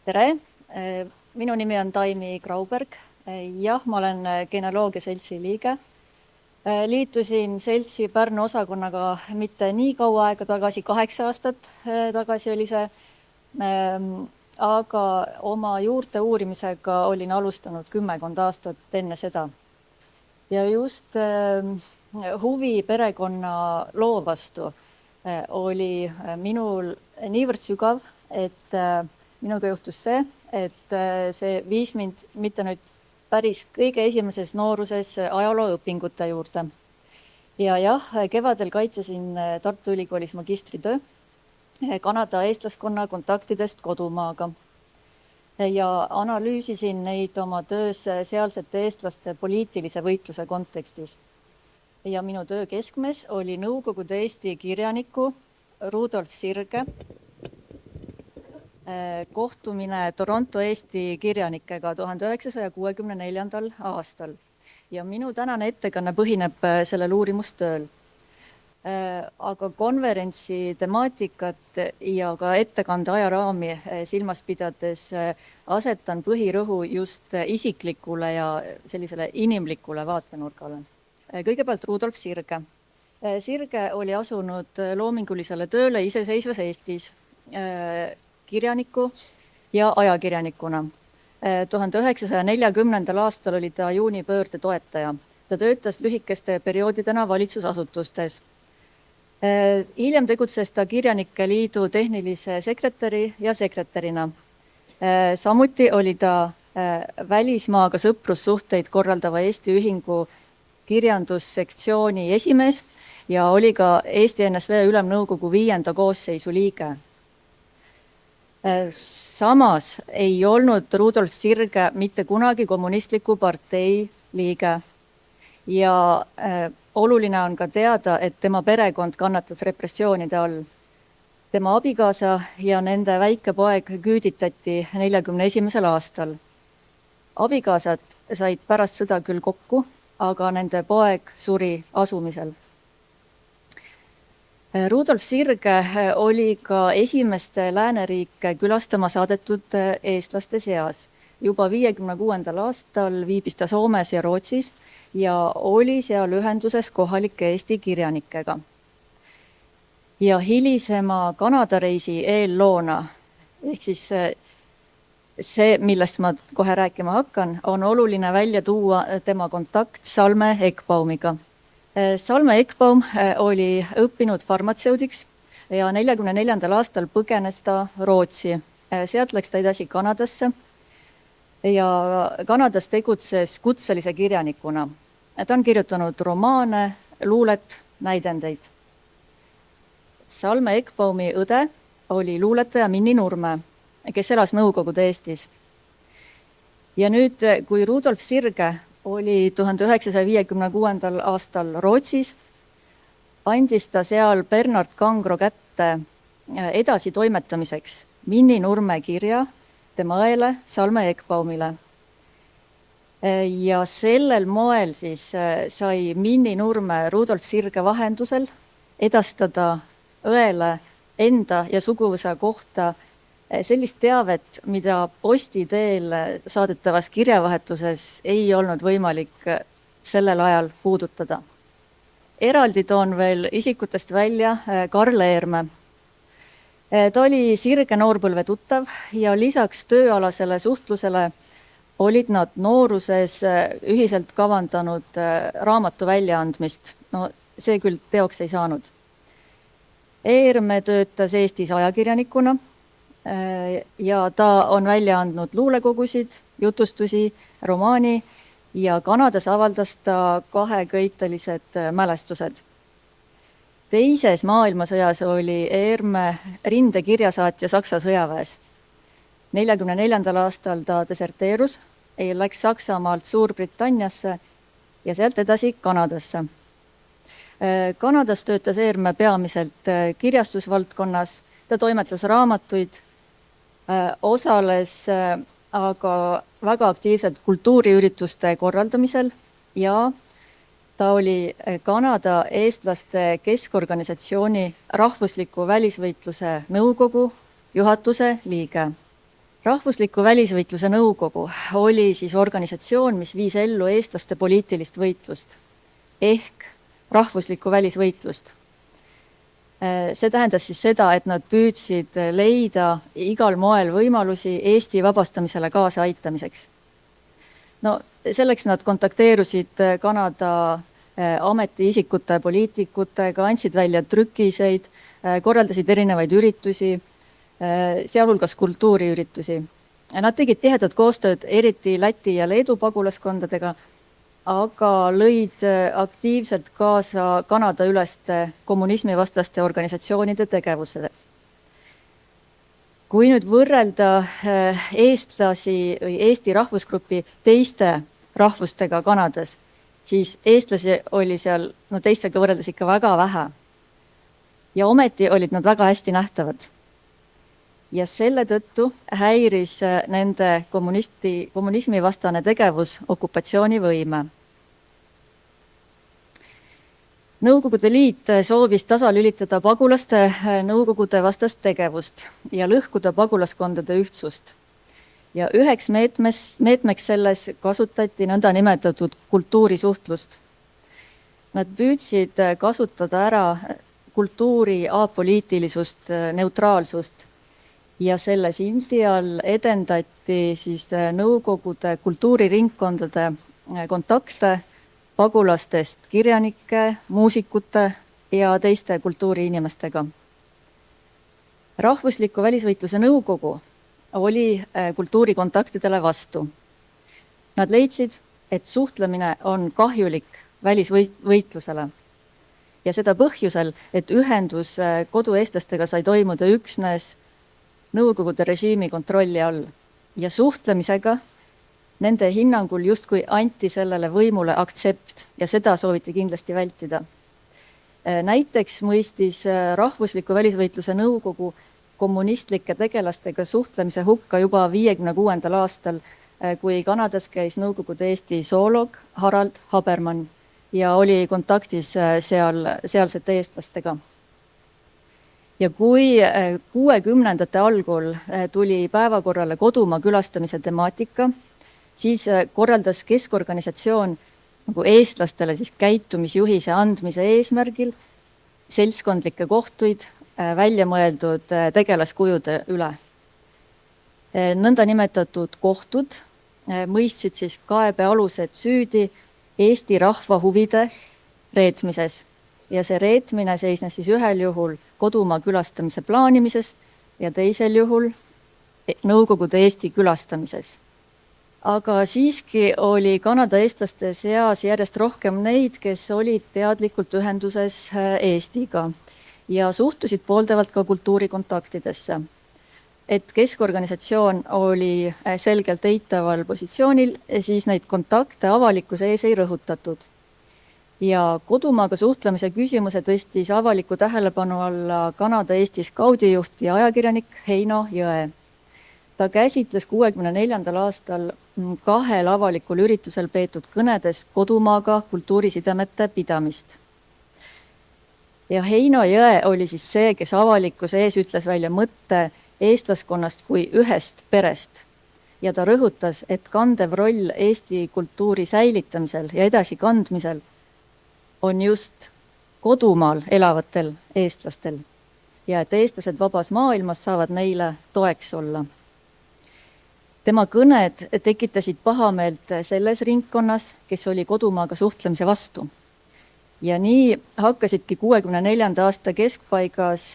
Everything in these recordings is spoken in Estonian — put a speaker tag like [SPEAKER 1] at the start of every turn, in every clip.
[SPEAKER 1] Tere! Minu nimi on Taimi Grauberg. Jah, ma olen genealoogia seltsi liige. Liitusin seltsi Pärnu osakonnaga mitte nii kaua aega tagasi, 8 aastat tagasi oli see, aga oma juurte uurimisega olin alustanud 10 aastat enne seda. Ja just huvi perekonna loo vastu oli minul niivõrd sügav, et minuga juhtus see, et see viis mind mitte nüüd päris kõige esimeses nooruses ajalooõpingute juurde. Ja jah, kevadel kaitsesin Tartu Ülikoolis magistritöö Kanada eestlaskonna kontaktidest kodumaaga. Ja analüüsisin neid oma töös sealsete eestlaste poliitilise võitluse kontekstis. Ja minu töö keskmes oli Nõukogude Eesti kirjaniku Rudolf Sirge kohtumine Toronto Eesti kirjanikega 1964. aastal. Ja minu tänane ettekanne põhineb sellel uurimustööl. Aga konverentsi temaatikat ja ka ettekande ajaraami silmas pidades asetan põhirõhu just isiklikule ja sellisele inimlikule vaatenurgale. Kõigepealt Rudolf Sirge. Sirge oli asunud loomingulisele tööle iseseisvas Eestis kirjaniku ja ajakirjanikuna. 1940. aastal oli ta juunipöörde toetaja. Ta töötas lühikeste perioodidena valitsusasutustes. Hiljem tegutses ta Kirjanike Liidu tehnilise sekretäri ja sekretärina. Samuti oli ta välismaaga sõprussuhteid korraldava Eesti Ühingu kirjandussektsiooni esimees ja oli ka Eesti NSV Ülemnõukogu 5. koosseisu liige. Samas ei olnud Rudolf Sirge mitte kunagi kommunistliku partei liige. Ja oluline on ka teada, et tema perekond kannatas repressioonide all. Tema abikaasa ja nende väike poeg küüditati 1941. aastal. Abikaasad said pärast sõda küll kokku, aga nende poeg suri asumisel. Rudolf Sirge oli ka esimeste lääneriike külastama saadetud eestlaste seas. Juba 1956. aastal viibis ta Soomes ja Rootsis ja oli seal ühenduses kohalike Eesti kirjanikega. Ja hilisema Kanada reisi eelloona, ehk siis see, millest ma kohe rääkima hakkan, on oluline välja tuua tema kontakt Salme Ekbaumiga. Salme Ekbaum oli õppinud farmatseudiks ja 1944. aastal põgenes ta Rootsi. Sealt läks ta edasi Kanadasse ja Kanadas tegutses kutselise kirjanikuna. Ta on kirjutanud romaane, luulet, näidendeid. Salme Ekbaumi õde oli luuletaja Minni Nurme, kes elas Nõukogude Eestis. Ja nüüd, kui Rudolf Sirge oli 1956. aastal Rootsis, andis ta seal Bernard Kangro kätte edasi toimetamiseks Minni Nurme kirja tema õele Salme Ekbaumile. Ja sellel moel siis sai Minni Nurme Rudolf Sirge vahendusel edastada õele enda ja suguvõsa kohta sellist teavet, mida posti teel saadetavas kirjavahetuses ei olnud võimalik sellel ajal puudutada. Eraldi toon veel isikutest välja Karl Eerme. Ta oli Sirge noorpõlve tuttav ja lisaks tööalasele suhtlusele olid nad nooruses ühiselt kavandanud raamatu väljaandmist. No see küll teoks ei saanud. Eerme töötas Eestis ajakirjanikuna ja ta on välja andnud luulekogusid, jutustusi, romaani ja Kanadas avaldas ta 2-köitelised mälestused. Teises maailmasõjas oli Eerme rindekirjasaatja Saksa sõjaväes. 1944. aastal ta deserteerus, läks Saksamaalt Suurbritanniasse ja sealt edasi Kanadasse. Kanadas töötas Eerme peamiselt kirjastusvaldkonnas, ta toimetas raamatuid, osales aga väga aktiivselt kultuuriürituste korraldamisel ja ta oli Kanada eestlaste keskorganisatsiooni rahvusliku välisvõitluse nõukogu juhatuse liige. Rahvusliku välisvõitluse nõukogu oli siis organisatsioon, mis viis ellu eestlaste poliitilist võitlust ehk rahvuslikku välisvõitlust. See tähendas siis seda, et nad püüdsid leida igal moel võimalusi Eesti vabastamisele kaasa aitamiseks. No selleks nad kontakteerusid Kanada ametiisikute, poliitikutega, andsid välja trükiseid, korraldasid erinevaid üritusi, sealhulgas kultuuriüritusi. Nad tegid tihedat koostööd eriti Läti ja Leedu pagulaskondadega, aga lõid aktiivselt kaasa Kanada üleste kommunismivastaste organisatsioonide tegevuses. Kui nüüd võrrelda eestlasi või Eesti rahvusgrupi teiste rahvustega Kanadas, siis eestlasi oli seal teistega võrreldes ikka väga vähe. Ja ometi olid nad väga hästi nähtavad. Ja selle tõttu häiris nende kommunismivastane tegevus okupatsioonivõime. Nõukogude Liit soovis tasalülitada pagulaste nõukogude vastast tegevust ja lõhkuda pagulaskondade ühtsust. Ja üheks meetmeks selles kasutati nõnda nimetatud kultuurisuhtlust. Nad püüdsid kasutada ära kultuuri apoliitilisust, neutraalsust ja selle sildi all edendati siis nõukogude kultuuriringkondade kontakte pagulastest kirjanike, muusikute ja teiste kultuuriinimestega. Rahvusliku välisvõitluse nõukogu oli kultuurikontaktidele vastu. Nad leidsid, et suhtlemine on kahjulik välisvõitlusele ja seda põhjusel, et ühendus kodueestlastega sai toimuda üksnes Nõukogude režiimi kontrolli all ja suhtlemisega nende hinnangul justkui anti sellele võimule aktsept ja seda sooviti kindlasti vältida. Näiteks mõistis Rahvusliku välisvõitluse nõukogu kommunistlike tegelastega suhtlemise hukka juba 1956. aastal, kui Kanadas käis Nõukogude Eesti zooloog Harald Habermann ja oli kontaktis sealsete eestlastega. Ja kui 60ndate algul tuli päevakorrale kodumaa külastamise temaatika, siis korraldas keskorganisatsioon nagu eestlastele siis käitumisjuhise andmise eesmärgil seltskondlikke kohtuid välja mõeldud tegelaskujude üle. Nõnda nimetatud kohtud mõistsid siis kaebealused süüdi Eesti rahva huvide reetmises. Ja see reetmine seisnes siis ühel juhul kodumaa külastamise plaanimises ja teisel juhul Nõukogude Eesti külastamises. Aga siiski oli Kanada eestlaste seas järjest rohkem neid, kes olid teadlikult ühenduses Eestiga ja suhtusid pooldavalt ka kultuurikontaktidesse. Et keskorganisatsioon oli selgelt eitaval positsioonil, siis neid kontakte avalikkuse ees ei rõhutatud. Ja kodumaaga suhtlemise küsimuse tõstis avaliku tähelepanu alla Kanada-Eesti skaudijuht ja ajakirjanik Heino Jõe. Ta käsitles 1964. aastal 2 avalikul üritusel peetud kõnedes kodumaaga kultuurisidemete pidamist. Ja Heino Jõe oli siis see, kes avalikkuse ees ütles välja mõtte eestlaskonnast kui ühest perest. Ja ta rõhutas, et kandev roll Eesti kultuuri säilitamisel ja edasikandmisel on just kodumaal elavatel eestlastel ja et eestlased vabas maailmas saavad neile toeks olla. Tema kõned tekitasid pahameelt selles ringkonnas, kes oli kodumaaga suhtlemise vastu. Ja nii hakkasidki 1964. aasta keskpaigas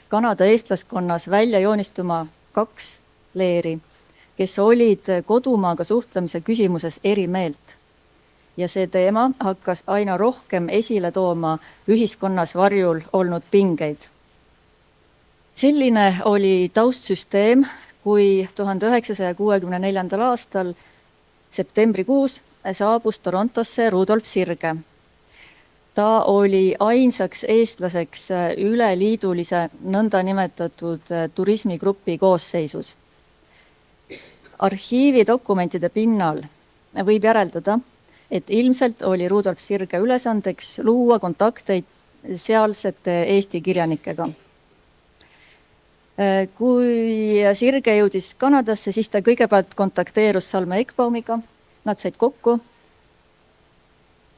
[SPEAKER 1] Kanada eestlaskonnas välja joonistuma 2 leeri, kes olid kodumaaga suhtlemise küsimuses eri meelt. Ja see teema hakkas aina rohkem esile tooma ühiskonnas varjul olnud pingeid. Selline oli taustsüsteem, kui 1964. aastal septembrikuus saabus Torontosse Rudolf Sirge. Ta oli ainsaks eestlaseks üleliidulise nõnda nimetatud turismigrupi koosseisus. Arhiividokumentide pinnal võib järeldada, et ilmselt oli Rudolf Sirge ülesandeks luua kontakteid sealsete Eesti kirjanikega. Kui Sirge jõudis Kanadasse, siis ta kõigepealt kontakteerus Salme Ekbaumiga, nad said kokku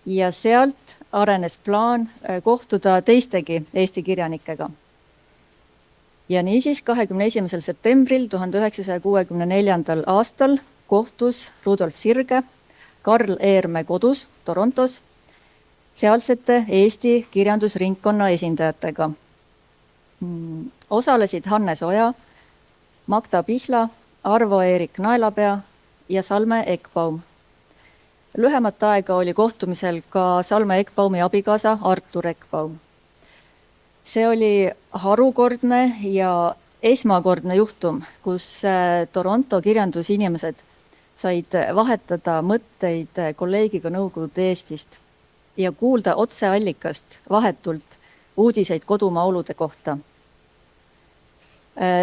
[SPEAKER 1] ja sealt arenes plaan kohtuda teistegi Eesti kirjanikega. Ja niisiis 21. septembril 1964. aastal kohtus Rudolf Sirge Karl Eerme kodus Torontos sealsete Eesti kirjandusringkonna esindajatega. Osalesid Hannes Oja, Magda Pihla, Arvo-Eerik Naelapea ja Salme Ekbaum. Lühemat aega oli kohtumisel ka Salme Ekbaumi abikaasa Artur Ekbaum. See oli harukordne ja esmakordne juhtum, kus Toronto kirjandusinimesed said vahetada mõtteid kolleegiga Nõukogude Eestist ja kuulda otseallikast vahetult uudiseid kodumaa olude kohta.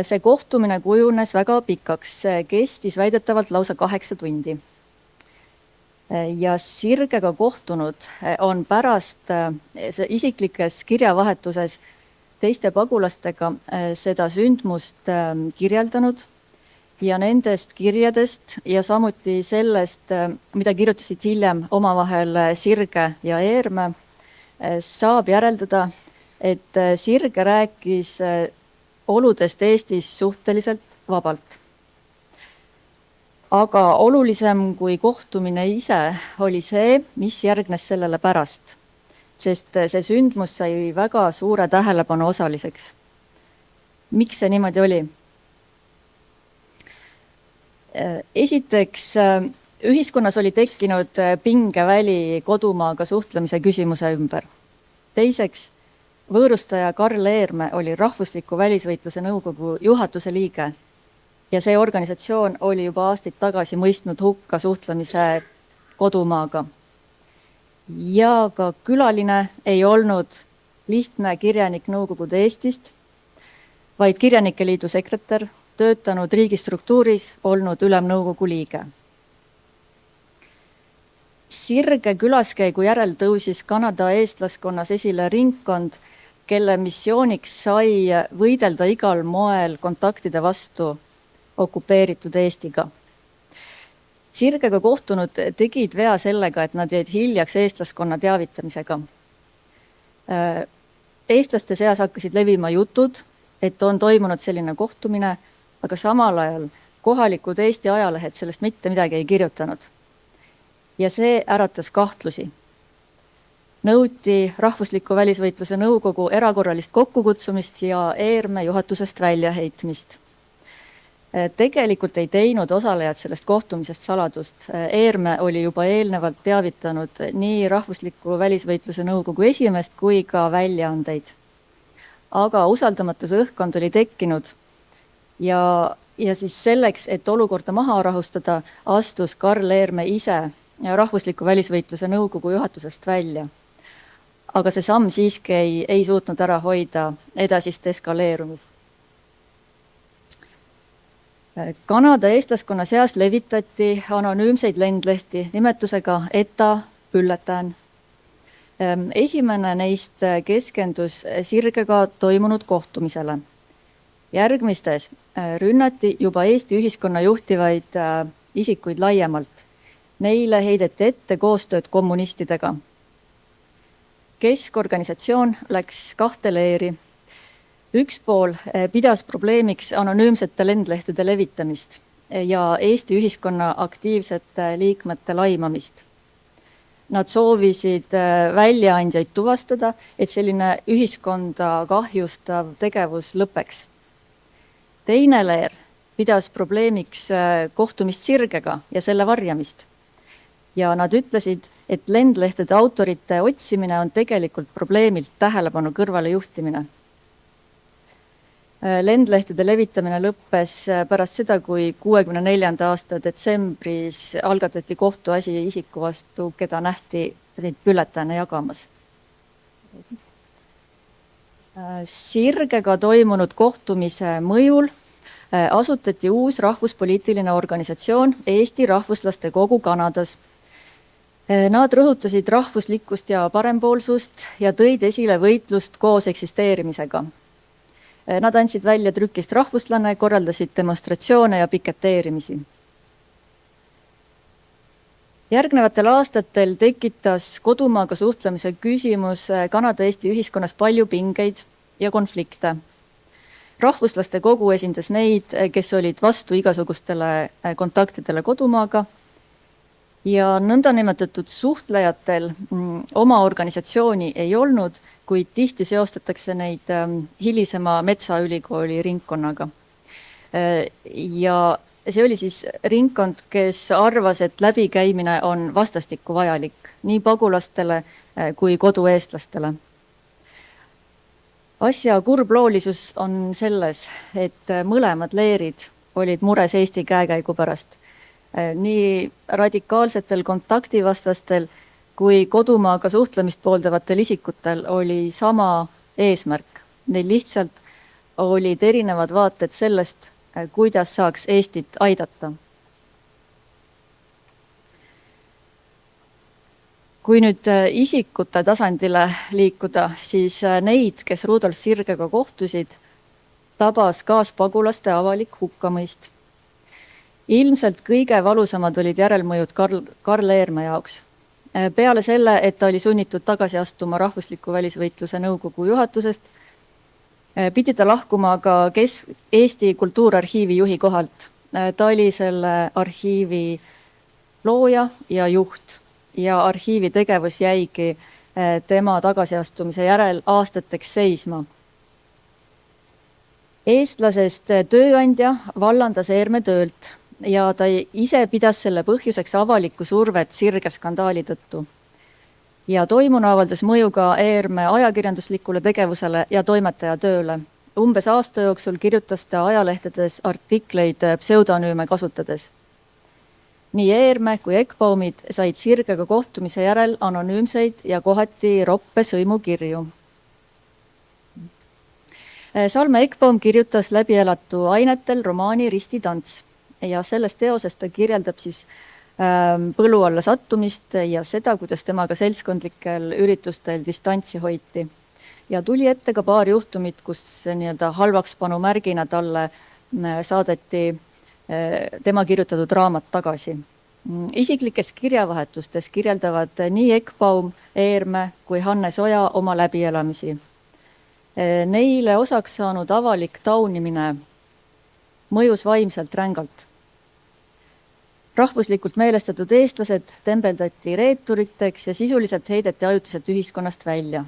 [SPEAKER 1] See kohtumine kujunes väga pikaks, kestis väidetavalt lausa 8 tundi. Ja Sirgega kohtunud on pärast isiklikes kirjavahetuses teiste pagulastega seda sündmust kirjeldanud ja nendest kirjadest ja samuti sellest, mida kirjutasid hiljem omavahel Sirge ja Eerme, saab järeldada, et Sirge rääkis oludest Eestis suhteliselt vabalt. Aga olulisem kui kohtumine ise oli see, mis järgnes sellele pärast, sest see sündmus sai väga suure tähelepanu osaliseks. Miks see niimoodi oli? Esiteks, ühiskonnas oli tekkinud pingeväli kodumaaga suhtlemise küsimuse ümber. Teiseks, võõrustaja Karl Eerme oli Rahvusliku välisvõitluse nõukogu juhatuse liige ja see organisatsioon oli juba aastaid tagasi mõistnud hukka suhtlemise kodumaaga. Ja ka külaline ei olnud lihtne kirjanik Nõukogude Eestist, vaid Kirjanike Liidu sekretär, töötanud riigistruktuuris, olnud ülemnõukogu liige. Sirge külaskäigu järel tõusis Kanada eestlaskonnas esile ringkond, kelle missiooniks sai võidelda igal moel kontaktide vastu okupeeritud Eestiga. Sirgega kohtunud tegid vea sellega, et nad jäid hiljaks eestlaskonna teavitamisega. Eestlaste seas hakkasid levima jutud, et on toimunud selline kohtumine, aga samal ajal kohalikud Eesti ajalehed sellest mitte midagi ei kirjutanud. Ja see äratas kahtlusi. Nõuti Rahvusliku välisvõitluse nõukogu erakorralist kokkukutsumist ja Eerme juhatusest väljaheitmist. Tegelikult ei teinud osalejad sellest kohtumisest saladust. Eerme oli juba eelnevalt teavitanud nii Rahvusliku välisvõitluse nõukogu esimeest kui ka väljaandeid. Aga usaldamatuse õhkkond oli tekkinud ja siis selleks, et olukorda maha rahustada, astus Karl Eerme ise Rahvusliku välisvõitluse nõukogu juhatusest välja. Aga see samm siiski ei suutnud ära hoida edasist eskaleerumist. Kanada eestlaskonna seas levitati anonüümseid lendlehti nimetusega ETA Bulletin. Esimene neist keskendus Sirgega toimunud kohtumisele. Järgmistes rünnati juba Eesti ühiskonna juhtivaid isikuid laiemalt. Neile heideti ette koostööd kommunistidega. Keskorganisatsioon läks 2 leeri. Üks pool pidas probleemiks anonüümsete lendlehtede levitamist ja Eesti ühiskonna aktiivsete liikmete laimamist. Nad soovisid väljaandjaid tuvastada, et selline ühiskonda kahjustav tegevus lõpeks. Teine leer pidas probleemiks kohtumist Sirgega ja selle varjamist. Ja nad ütlesid, et lendlehtede autorite otsimine on tegelikult probleemilt tähelepanu kõrvale juhtimine. Lendlehtede levitamine lõppes pärast seda, kui 64. aasta detsembris algatati kohtuasi isiku vastu, keda nähti neid bülletääne jagamas. Sirgega toimunud kohtumise mõjul asutati uus rahvuspoliitiline organisatsioon Eesti Rahvuslaste Kogu Kanadas. Nad rõhutasid rahvuslikkust ja parempoolsust ja tõid esile võitlust koos eksisteerimisega. Nad andsid välja trükist Rahvuslane, korraldasid demonstratsioone ja piketeerimisi. Järgnevatel aastatel tekitas kodumaaga suhtlemise küsimus Kanada-Eesti ühiskonnas palju pingeid ja konflikte. Rahvuslaste kogu esindas neid, kes olid vastu igasugustele kontaktidele kodumaaga ja nõndanimetatud suhtlejatel oma organisatsiooni ei olnud, kuid tihti seostatakse neid hilisema Metsaülikooli ringkonnaga. Ja see oli siis ringkond, kes arvas, et läbikäimine on vastastikku vajalik nii pagulastele kui kodueestlastele. Asja kurbloolisus on selles, et mõlemad leerid olid mures Eesti käekäigu pärast. Nii radikaalsetel kontaktivastastel kui kodumaaga suhtlemist pooldavatel isikutel oli sama eesmärk. Neil lihtsalt olid erinevad vaated sellest, kuidas saaks Eestit aidata. Kui nüüd isikute tasandile liikuda, siis neid, kes Rudolf Sirgega kohtusid, tabas kaaspagulaste avalik hukkamõist. Ilmselt kõige valusamad olid järelmõjud Karl Eerme jaoks. Peale selle, et ta oli sunnitud tagasi astuma Rahvusliku välisvõitluse nõukogu juhatusest, pidi ta lahkuma ka Eesti Kultuurarhiivi juhi kohalt. Ta oli selle arhiivi looja ja juht ja arhiivi tegevus jäigi tema tagasiastumise järel aastateks seisma. Eestlasest tööandja vallandas Eerme töölt ja ta ise pidas selle põhjuseks avalikku survet Sirge skandaali tõttu. Ja toimunu avaldas mõju ka Eerme ajakirjanduslikule tegevusele ja toimetaja tööle. Umbes aasta jooksul kirjutas ta ajalehtedes artikleid pseudonüüme kasutades. Nii Eerme kui Ekbaumid said Sirgega kohtumise järel anonüümseid ja kohati roppe sõimukirju. Salme Ekbaum kirjutas läbielatu ainetel romaani Ristitants ja selles teoses ta kirjeldab siis põlu alla sattumist ja seda, kuidas temaga seltskondlikel üritustel distantsi hoiti. Ja tuli ette ka paar juhtumit, kus halvakspanu märgina talle saadeti tema kirjutatud raamat tagasi. Isiklikes kirjavahetustes kirjeldavad nii Ekbaum, Eerme kui Hannes Oja oma läbielamisi. Neile osaks saanud avalik taunimine mõjus vaimselt rängalt. Rahvuslikult meelestatud eestlased tembeldati reeturiteks ja sisuliselt heideti ajutiselt ühiskonnast välja.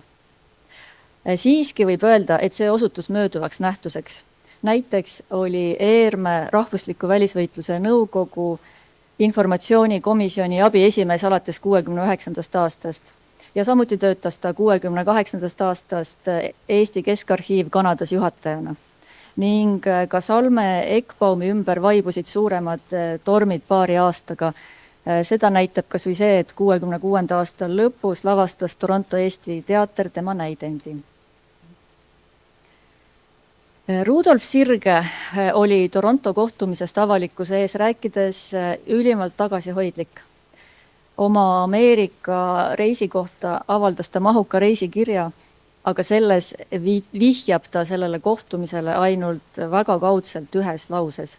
[SPEAKER 1] Siiski võib öelda, et see osutus mööduvaks nähtuseks. Näiteks oli Eerme Rahvusliku välisvõitluse nõukogu informatsioonikomisjoni abiesimees alates 69. aastast ja samuti töötas ta 68. aastast Eesti Keskarhiiv Kanadas juhatajana. Ning ka Salme Ekbaumi ümber vaibusid suuremad tormid paari aastaga. Seda näitab kas või see, et 66. aastal lõpus lavastas Toronto Eesti teater tema näidendi. Rudolf Sirge oli Toronto kohtumisest avalikkuse ees rääkides ülimalt tagasihoidlik. Oma Ameerika reisi kohta avaldas ta mahuka reisikirja, aga selles vihjab ta sellele kohtumisele ainult väga kaudselt ühes lauses.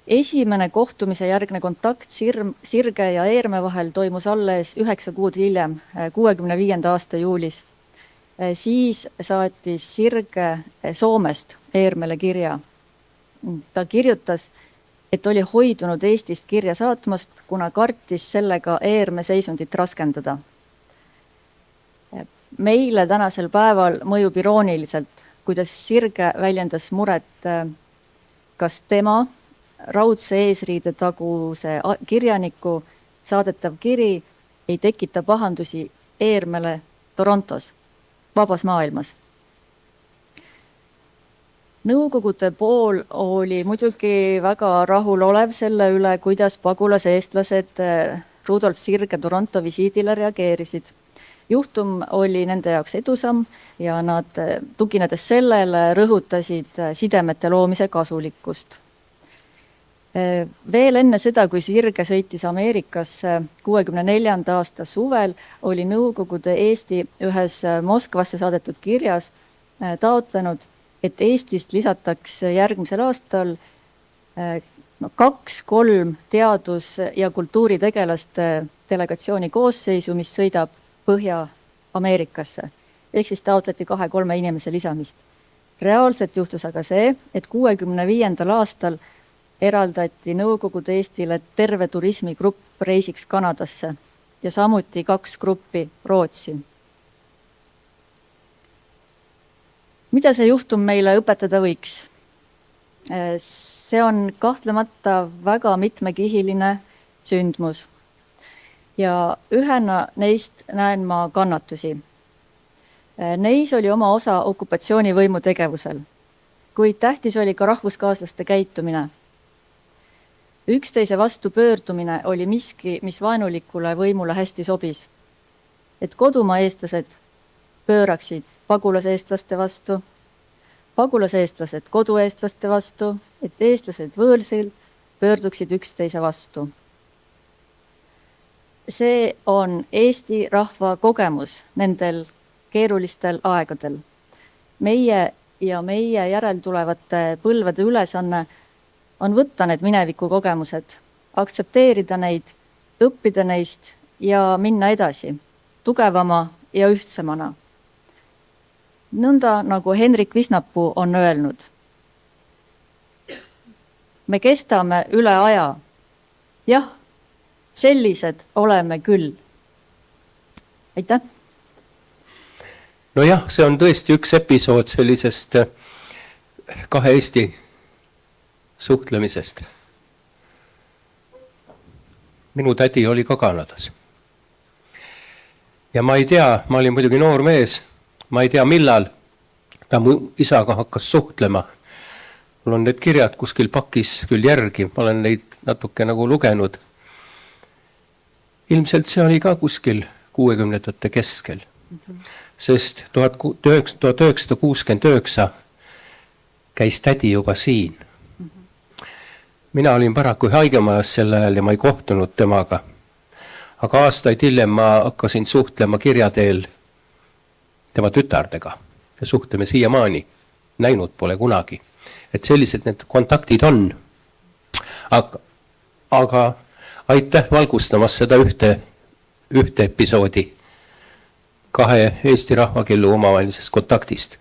[SPEAKER 1] Esimene kohtumise järgne kontakt Sirge ja Eerme vahel toimus alles 9 kuud hiljem, 65. aasta juulis. Siis saatis Sirge Soomest Eermele kirja. Ta kirjutas, et oli hoidunud Eestist kirja saatmast, kuna kartis sellega Eerme seisundit raskendada. Meile tänasel päeval mõjub irooniliselt, kuidas Sirge väljendas muret, kas tema raudse eesriide taguse kirjaniku saadetav kiri ei tekita pahandusi Eermele Torontos, vabas maailmas. Nõukogude pool oli muidugi väga rahulolev selle üle, kuidas pagulaseestlased Rudolf Sirge Toronto visiidile reageerisid. Juhtum oli nende jaoks edusam ja nad tuginedes sellele rõhutasid sidemete loomise kasulikkust. Veel enne seda, kui Sirge sõitis Ameerikasse 64. aasta suvel, oli Nõukogude Eesti ühes Moskvasse saadetud kirjas taotlenud, et Eestist lisatakse järgmisel aastal 2-3 teadus- ja kultuuritegelaste delegatsiooni koosseisu, mis sõidab Põhja-Ameerikasse. Ehk siis taotleti 2-3 inimese lisamist. Reaalselt juhtus aga see, et 65. aastal eraldati Nõukogude Eestile terve turismigrupp reisiks Kanadasse ja samuti 2 gruppi Rootsi. Mida see juhtum meile õpetada võiks? See on kahtlemata väga mitmekihiline sündmus. Ja ühena neist näen ma kannatusi. Neis oli oma osa okupatsioonivõimu tegevusel, kuid tähtis oli ka rahvuskaaslaste käitumine. Üksteise vastu pöördumine oli miski, mis vaenulikule võimule hästi sobis. Et kodumaa eestlased pööraksid pagulaseestlaste vastu, pagulaseestlased kodueestlaste vastu, et eestlased võõrsil pöörduksid üksteise vastu. See on Eesti rahva kogemus nendel keerulistel aegadel. Meie ja meie järeltulevate põlvede ülesanne on võtta need mineviku kogemused, aktsepteerida neid, õppida neist ja minna edasi, tugevama ja ühtsemana. Nõnda nagu Henrik Visnapuu on öelnud. Me kestame üle aja. Jah, sellised oleme küll. Aitäh!
[SPEAKER 2] Nojah, see on tõesti üks episood sellisest 2 Eesti suhtlemisest. Minu tädi oli ka Kanadas. Ja ma ei tea, ma olin muidugi noor mees, ma ei tea millal ta mu isaga hakkas suhtlema. Mul on need kirjad kuskil pakis küll järgi, ma olen neid natuke nagu lugenud. Ilmselt see oli ka kuskil 60-ndate keskel, sest 1969 käis tädi juba siin. Mina olin paraku haigemajas sel ajal ja ma ei kohtunud temaga. Aga aastaid hiljem ma hakkasin suhtlema kirjateel tema tütardega ja suhtleme siiamaani. Näinud pole kunagi. Et sellised need kontaktid on. Aga aitäh valgustamas seda ühte episoodi 2 Eesti rahvakillu omavahelisest kontaktist.